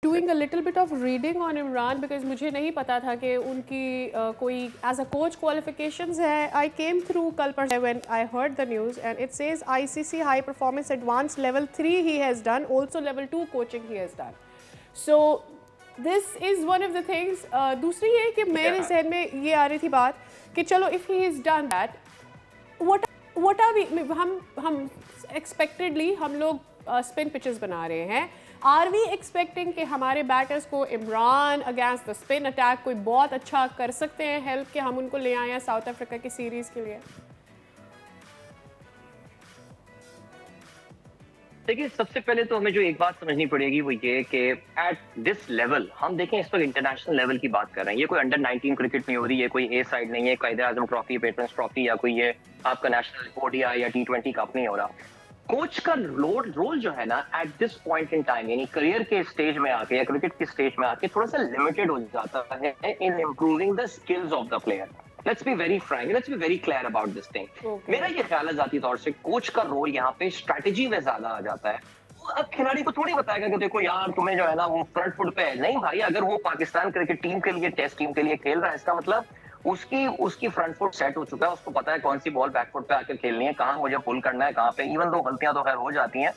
Doing a little bit of reading on Imran because मुझे नहीं पता था कि उनकी कोई एज अ कोच क्वालिफिकेशंस है. आई केम थ्रू कल पर when I heard the news and it says ICC high performance advance level 3 he has done, also level 2 coaching he has done. So this is one of the things. दूसरी ये कि मेरे जहन में ये आ रही थी बात कि चलो if he is done that what are we, हम एक्सपेक्टेडली हम लोग स्पिन पिचेस बना रहे हैं. आर वी एक्सपेक्टिंग कि हमारे बैटर्स को Imran against the spin attack कोई बहुत अच्छा कर सकते हैं हेल्प कि हम उनको ले आए हैं साउथ अफ्रीका की सीरीज के लिए? देखिए, सबसे पहले तो हमें जो एक बात समझनी पड़ेगी वो ये कि एट दिस लेवल हम देखें, इस पर इंटरनेशनल लेवल की बात कर रहे हैं. ये कोई अंडर 19 क्रिकेट नहीं हो रही है, कोई ए साइड नहीं है, कायदे आजम ट्रॉफी, पेट्रन्स ट्रॉफी या कोई ये आपका नेशनल ODI या T20 कप नहीं हो रहा. कोच का रोल जो है ना at this point in time, यानी करियर के स्टेज में आके या क्रिकेट के स्टेज में आके थोड़ा सा लिमिटेड हो जाता है in improving the skills of the player. Let's be very Frank, let's be very clear about this thing. मेरा ये ख्याल है जाती तौर से कोच का रोल यहाँ पे स्ट्रेटेजी में ज्यादा आ जाता है. अब खिलाड़ी को थोड़ी बताएगा कि देखो यार तुम्हें जो है ना वो फ्रंट फुट पे है. नहीं भाई, अगर वो पाकिस्तान क्रिकेट टीम के लिए, टेस्ट टीम के लिए खेल रहा है, इसका मतलब उसकी फ्रंट फुट सेट हो चुका है. उसको पता है कौन सी बॉल बैक फुट पे आकर खेलनी है, कहाँ मुझे पुल करना है, कहाँ पे. इवन दो गलतियां तो खैर हो जाती हैं.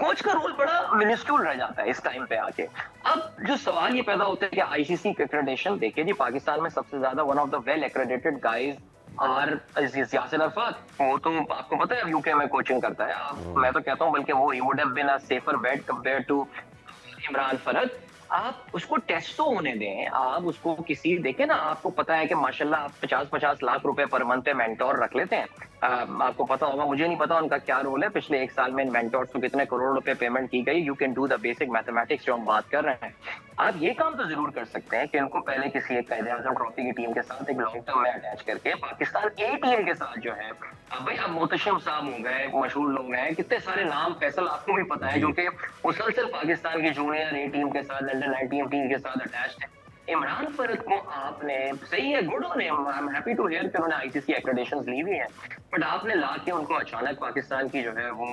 कोच का रोल बड़ा मिनिस्क्यूल रह जाता है इस टाइम पे आके. अब जो सवाल ये पैदा होता है कि ICC एक्रेडिटेशन, देखिए जी, पाकिस्तान में सबसे ज्यादा one of the well accredited guys और यासिर अरफात. वो तो आपको पता है UK में कोचिंग करता है. मैं तो कहता हूँ बल्कि वो ही would have been a safer bet compare to Imran फरद. आप उसको टेस्ट तो होने दें, आप उसको किसी देखें ना. आपको पता है कि माशाल्लाह आप 50-50 लाख रुपए पर मंथ पे मेंटोर रख लेते हैं. आपको पता होगा, मुझे नहीं पता उनका क्या रोल है. पिछले 1 साल में इन मेंटोर्स को कितने करोड़ रुपए पेमेंट की गई. You can do the basic mathematics जो हम बात कर रहे हैं. आप ये काम तो जरूर कर सकते हैं कि इनको पहले किसी एक कायदे आजम ट्रॉफी की टीम के साथ एक लॉन्ग टर्म में अटैच करके पाकिस्तान A टीम के साथ जो है, भाई अब मोहतशिम साहब हो गए, मशहूर लोग हैं, कितने सारे नाम, फैसल आपको भी पता है, जो कि मुसलसल पाकिस्तान की जूनियर A टीम के साथ, अंडर 19 टीम के साथ अटैच है. इमरान फरद को आपने, सही है, good on him, I am happy to hear कि उन्होंने ICC एक्रेडिटेशंस ली हुई हैं, बट आपने लाके उनको अचानक पाकिस्तान की जो है वो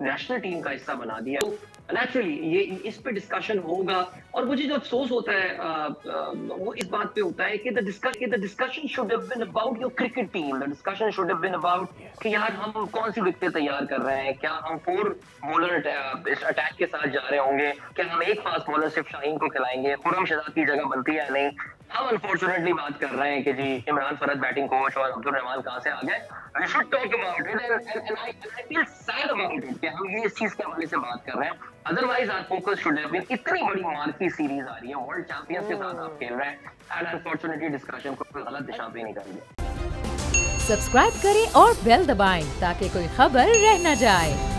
नेशनल टीम का हिस्सा बना दिया. तो नेचुरली ये इस पे डिस्कशन होगा. और मुझे जो अफसोस होता है वो इस बात पे होता है कि the discussion should have been about your cricket team. The discussion should have been about कि यार हम कौन सी विकेटें तैयार कर रहे हैं, क्या हम 4 बॉलर अटैक के साथ जा रहे होंगे, क्या हम एक फास्ट बॉलर सिर्फ शाहीन को खिलाएंगे, खुरम शहजाद की जगह बनती है नहीं. हम अनफॉर्चुनेटली बात कर रहे हैं कि जी इमरान फरद बैटिंग कोच और अब्दुल रहमान कहां से आ गए. We should talk about it and I feel sad about it कि हम ये इस चीज के हवाले से बात कर रहे हैं. Otherwise our focus should have been, इतनी बड़ी मार्की सीरीज आ रही है, वर्ल्ड चैंपियंस के साथ आप खेल रहे हैं, एंड अनफॉर्चुनेटली डिस्कशन को गलत दिशा पे निकाल दिया. सब्सक्राइब करें और बेल दबाएं ताकि कोई खबर रह न जाए.